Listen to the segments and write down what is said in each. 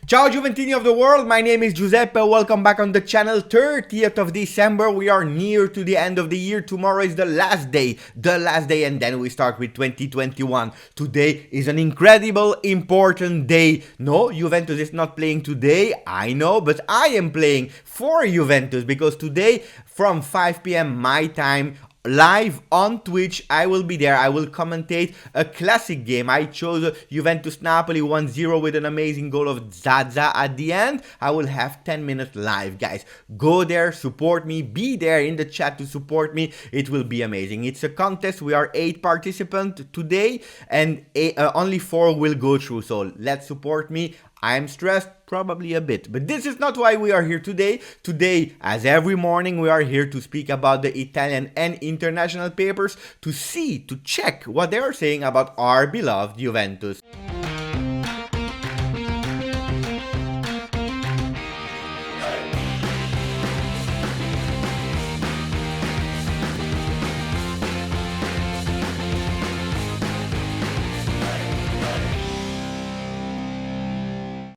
Ciao Giuventini of the world, my name is Giuseppe, welcome back on the channel. 30th of December, we are near to the end of the year. Tomorrow is the last day, and then we start with 2021. Today is an incredible, important day. No, Juventus is not playing today, I know, but I am playing for Juventus because today from 5 p.m. my time, live on Twitch, I will be there. I will commentate a classic game. I chose Juventus Napoli 1-0 with an amazing goal of Zaza at the end. I will have 10 minutes live, guys. Go there, support me, be there in the chat to support me. It will be amazing. It's a contest. We are 8 participants today and only 4 will go through. So let's support me. I'm stressed, probably a bit, but this is not why we are here today. Today, as every morning, we are here to speak about the Italian and international papers to check what they are saying about our beloved Juventus.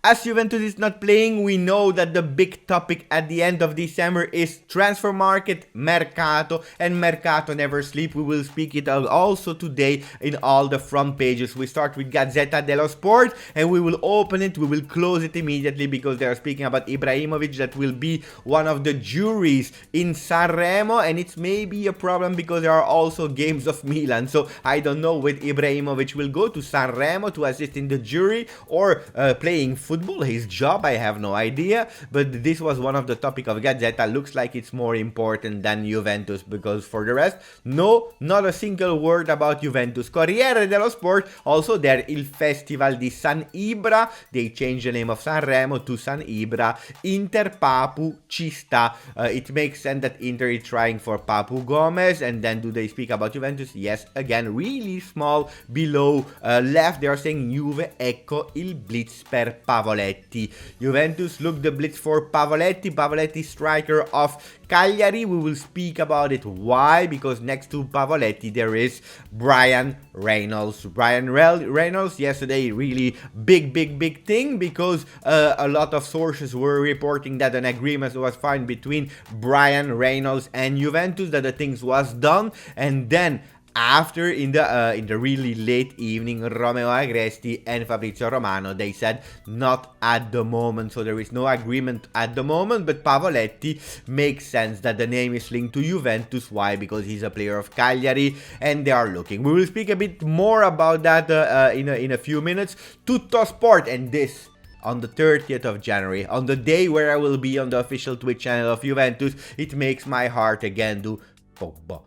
As Juventus is not playing, we know that the big topic at the end of December is transfer market, Mercato, and Mercato never sleep. We will speak it out also today in all the front pages. We start with Gazzetta dello Sport and we will open it, we will close it immediately because they are speaking about Ibrahimovic that will be one of the juries in Sanremo, and it's maybe a problem because there are also games of Milan. So I don't know whether Ibrahimovic will go to Sanremo to assist in the jury or playing football, his job, I have no idea, but this was one of the topic of Gazzetta. Looks like it's more important than Juventus because for the rest, no, not a single word about Juventus. Corriere dello Sport, also there, Il Festival di San Ibra, they changed the name of Sanremo to San Ibra. Inter Papu ci sta. It makes sense that Inter is trying for Papu Gomez, and then do they speak about Juventus? Yes, again, really small below left, they are saying Juve, ecco il blitz per Pavoletti. Juventus look the blitz for Pavoletti. Pavoletti, striker of Cagliari. We will speak about it. Why? Because next to Pavoletti there is Brian Reynolds. Reynolds yesterday, really big thing because a lot of sources were reporting that an agreement was found between Brian Reynolds and Juventus, that the things was done, and then after in the really late evening, Romeo Agresti and Fabrizio Romano, they said not at the moment, so there is no agreement at the moment, but Pavoletti makes sense that the name is linked to Juventus. Why? Because he's a player of Cagliari and they are looking. We will speak a bit more about that in a few minutes. Tutto Sport, and this on the 30th of January, on the day where I will be on the official Twitch channel of Juventus. It makes my heart again do Pogba.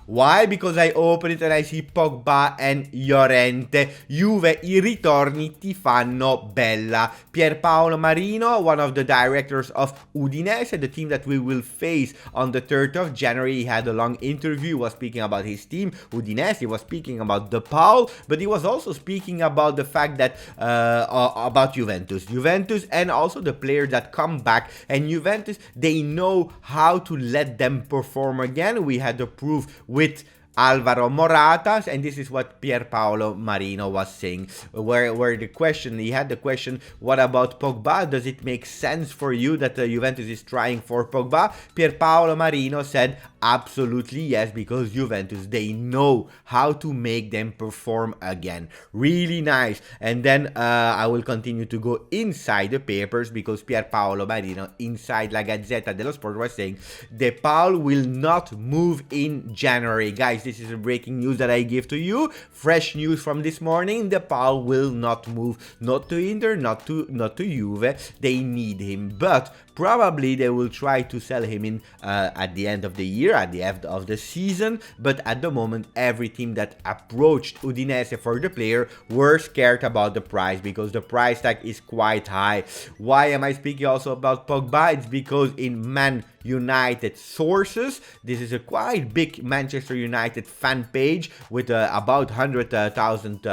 Why? Because I open it and I see Pogba and Llorente. Juve, i ritorni ti fanno bella. Pierpaolo Marino, one of the directors of Udinese, the team that we will face on the 3rd of January. He had a long interview, was speaking about his team. Udinese was speaking about De Paul, but he was also speaking about the fact that about Juventus and also the players that come back. And Juventus, they know how to let them perform again. We had the proof with Alvaro Morata, and this is what Pierpaolo Marino was saying, where the question, he had the question, what about Pogba? Does it make sense for you that Juventus is trying for Pogba? Pierpaolo Marino said absolutely yes, because Juventus, they know how to make them perform again. Really nice. And then I will continue to go inside the papers because Pierpaolo Marino inside La Gazzetta dello Sport was saying De Paul will not move in January. Guys, this is a breaking news that I give to you. Fresh news from this morning. De Paul will not move, not to Inter, not to Juve. They need him, but probably they will try to sell him in at the end of the year, at the end of the season. But at the moment, every team that approached Udinese for the player were scared about the price because the price tag is quite high. Why am I speaking also about Pogba? It's because in Man United sources, this is a quite big Manchester United fan page with about 100,000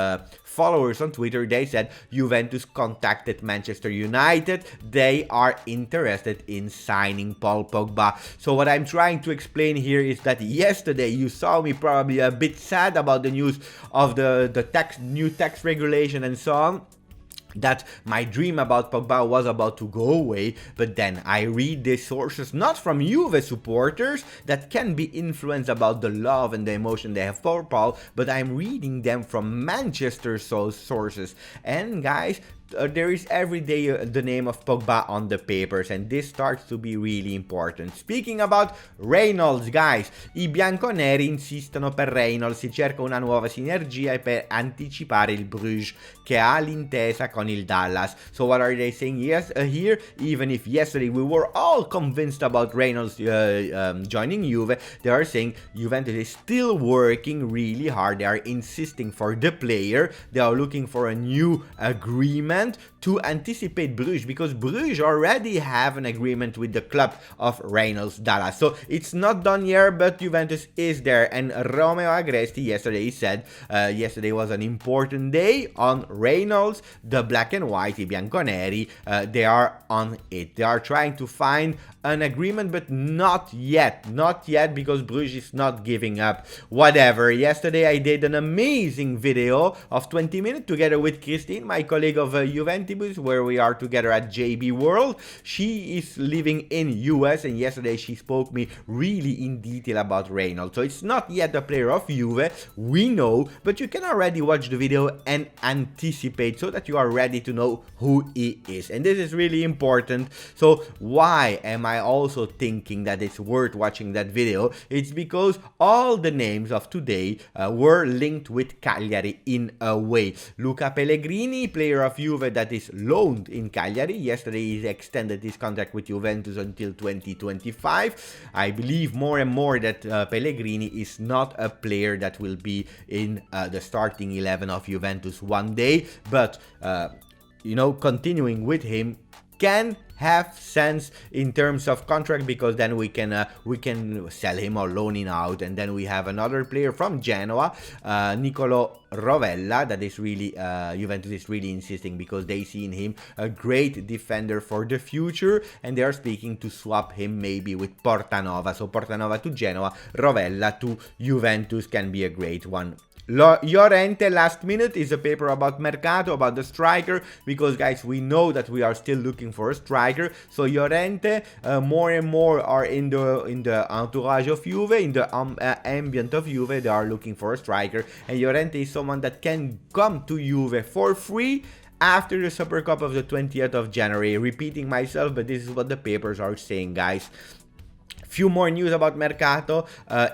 followers on Twitter. They said Juventus contacted Manchester United. They are interested in signing Paul Pogba. So what I'm trying to explain here is that yesterday you saw me probably a bit sad about the news of the new tax regulation and so on. that my dream about Pogba was about to go away, but then I read these sources not from Juve supporters that can be influenced about the love and the emotion they have for Paul, but I'm reading them from Manchester sources. And guys, there is every day the name of Pogba on the papers, and this starts to be really important. Speaking about Reynolds, guys, i bianconeri insistono per Reynolds, si cerca una nuova sinergia per anticipare il Bruges che ha l'intesa con il Dallas. So what are they saying here? Even if yesterday we were all convinced about Reynolds joining Juve, they are saying Juventus is still working really hard. They are insisting for the player. They are looking for a new agreement to anticipate Bruges, because Bruges already have an agreement with the club of Reynolds Dallas. So it's not done yet, but Juventus is there. And Romeo Agresti yesterday said yesterday was an important day on Reynolds. The black and white, i bianconeri, they are on it. They are trying to find an agreement, but not yet, because Bruges is not giving up. Whatever. Yesterday I did an amazing video of 20 minutes together with Christine, my colleague of Juventus, where we are together at JB World. She is living in US, and yesterday she spoke me really in detail about Reynolds. So it's not yet a player of Juve, we know, but you can already watch the video and anticipate so that you are ready to know who he is. And this is really important. So why am I also thinking that it's worth watching that video? It's because all the names of today were linked with Cagliari in a way. Luca Pellegrini, player of Juve that is loaned in Cagliari. Yesterday he extended his contract with Juventus until 2025. I believe more and more that Pellegrini is not a player that will be in the starting 11 of Juventus one day, but you know, continuing with him can have sense in terms of contract, because then we can sell him or loan him out, and then we have another player from Genoa, Nicolo Rovella, that is really Juventus is really insisting because they see in him a great defender for the future, and they are speaking to swap him maybe with Portanova. So Portanova to Genoa, Rovella to Juventus can be a great one. Llorente last minute is a paper about Mercato, about the striker, because guys, we know that we are still looking for a striker. So Llorente more and more are in the entourage of Juve, in the ambient of Juve. They are looking for a striker, and Llorente is someone that can come to Juve for free after the Super Cup of the 20th of January. Repeating myself, but this is what the papers are saying, guys. Few more news about Mercato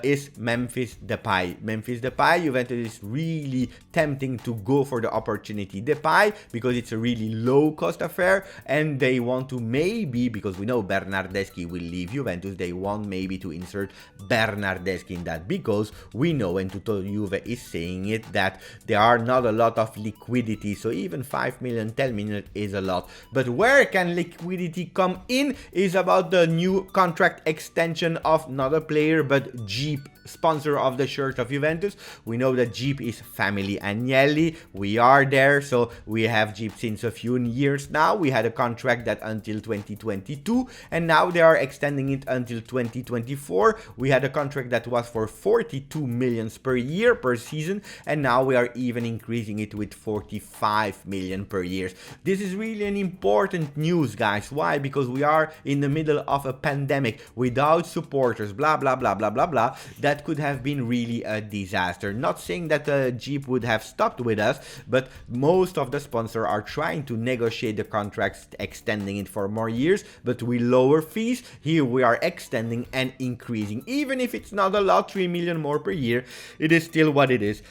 is Memphis Depay. Memphis Depay, Juventus is really tempting to go for the opportunity Depay because it's a really low-cost affair, and they want to maybe, because we know Bernardeschi will leave Juventus, they want maybe to insert Bernardeschi in that, because we know, and Tutto Juve is saying it, that there are not a lot of liquidity, so even 5 million, 10 million is a lot. But where can liquidity come in is about the new contract extension of not a player but Jeep, sponsor of the shirt of Juventus. We know that Jeep is family Agnelli. We are there, so we have Jeep since a few years now. We had a contract that until 2022, and now they are extending it until 2024. We had a contract that was for 42 million per year per season, and now we are even increasing it with 45 million per year. This is really an important news, guys. Why? Because we are in the middle of a pandemic without supporters, blah blah blah blah blah blah. That could have been really a disaster. Not saying that Jeep would have stopped with us, but most of the sponsors are trying to negotiate the contracts, extending it for more years, but with lower fees. Here we are extending and increasing. Even if it's not a lot, 3 million more per year, it is still what it is.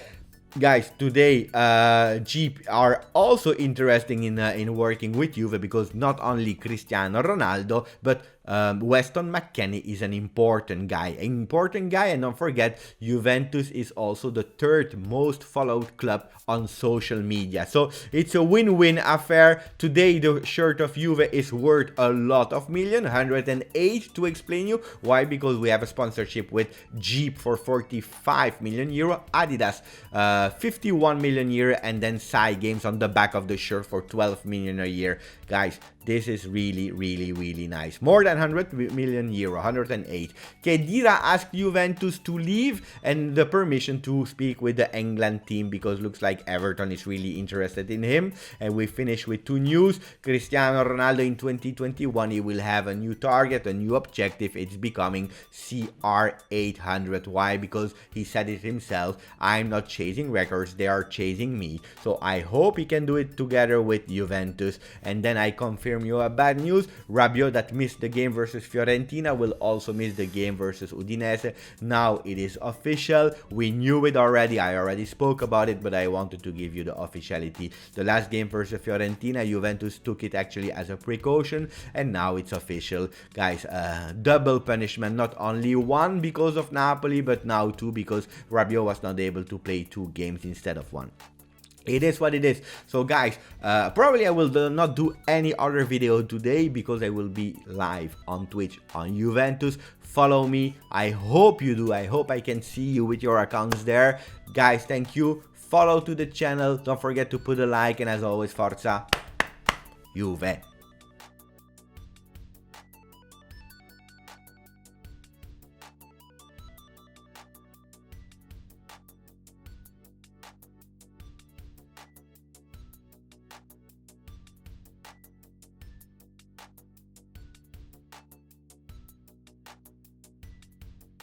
Guys, today Jeep are also interested in working with Juve, because not only Cristiano Ronaldo, but Weston McKennie is an important guy, and don't forget, Juventus is also the third most followed club on social media, so it's a win-win affair. Today the shirt of Juve is worth a lot of million, 108 to explain you why, because we have a sponsorship with Jeep for 45 million euro, Adidas 51 million a year, and then Sai Games on the back of the shirt for 12 million a year. Guys, This is really nice. More than 100 million euro, 108. Khedira asked Juventus to leave and the permission to speak with the England team because looks like Everton is really interested in him. And we finish with 2 news. Cristiano Ronaldo in 2021, he will have a new target, a new objective. It's becoming CR800. Why? Because he said it himself. I'm not chasing records, they are chasing me. So I hope he can do it together with Juventus. And then I confirm you a bad news. Rabiot, that missed the game versus Fiorentina, will also miss the game versus Udinese. Now it is official. We knew it already. I already spoke about it, but I wanted to give you the officiality. The last game versus Fiorentina, Juventus took it actually as a precaution, and now it's official. Guys, double punishment. Not only 1 because of Napoli, but now 2 because Rabiot was not able to play 2 games instead of 1. It is what it is. So guys, probably I will not do any other video today because I will be live on Twitch on Juventus. Follow me. I hope you do. I hope I can see you with your accounts there. Guys, thank you. Follow to the channel. Don't forget to put a like, and as always, Forza Juve.